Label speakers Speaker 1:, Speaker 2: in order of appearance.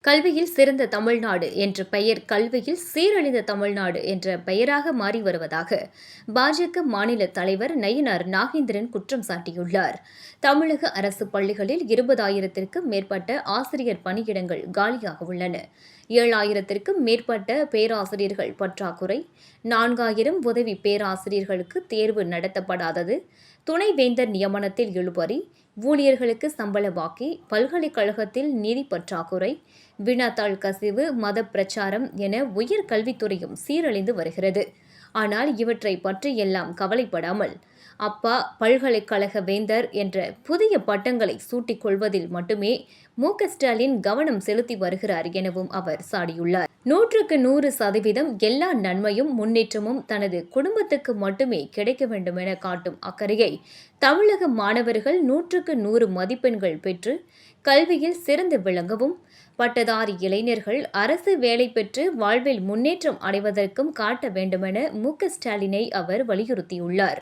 Speaker 1: கல்வியில் சிறந்த தமிழ்நாடு என்ற பெயர் கல்வியில் சீரழிந்த தமிழ்நாடு என்ற பெயராக மாறி வருவதாக பாஜக மாநில தலைவர் நயினார் நாகேந்திரன் குற்றம் சாட்டியுள்ளார். தமிழக அரசு பள்ளிகளில் 20,000க்கும் மேற்பட்ட ஆசிரியர் பணியிடங்கள் காலியாக உள்ளன. 7,000க்கும் மேற்பட்ட பேராசிரியர்கள் பற்றாக்குறை, 4,000 உதவி பேராசிரியர்களுக்கு தேர்வு நடத்தப்படாதது, துணைவேந்தர் நியமனத்தில் இழுபறி, ஊழியர்களுக்கு சம்பள பாக்கி, பல்கலைக்கழகத்தில் நிதி பற்றாக்குறை, வினாத்தாள் கசிவு, மத பிரச்சாரம் என உயர்கல்வித்துறையும் சீரழிந்து வருகிறது. ஆனால் இவற்றை பற்றியெல்லாம் கவலைப்படாமல் அப்பா பல்கலைக்கழக வேந்தர் என்ற புதிய பட்டங்களை சூட்டிக் கொள்வதில் மட்டுமே மு.க.ஸ்டாலின் கவனம் செலுத்தி வருகிறார் எனவும் அவர் சாடியுள்ளார். 100% எல்லா நன்மையும் முன்னேற்றமும் தனது குடும்பத்துக்கு மட்டுமே கிடைக்க வேண்டும் என காட்டும் அக்கறையை தமிழக மாணவர்கள் 100க்கு 100 மதிப்பெண்கள் பெற்று கல்வியில் சிறந்து விளங்கவும், பட்டதாரி இளைஞர்கள் அரசு வேலை பெற்று வாழ்வில் முன்னேற்றம் அடைவதற்கும் காட்ட வேண்டுமென மு.க.ஸ்டாலினை அவர் வலியுறுத்தியுள்ளார்.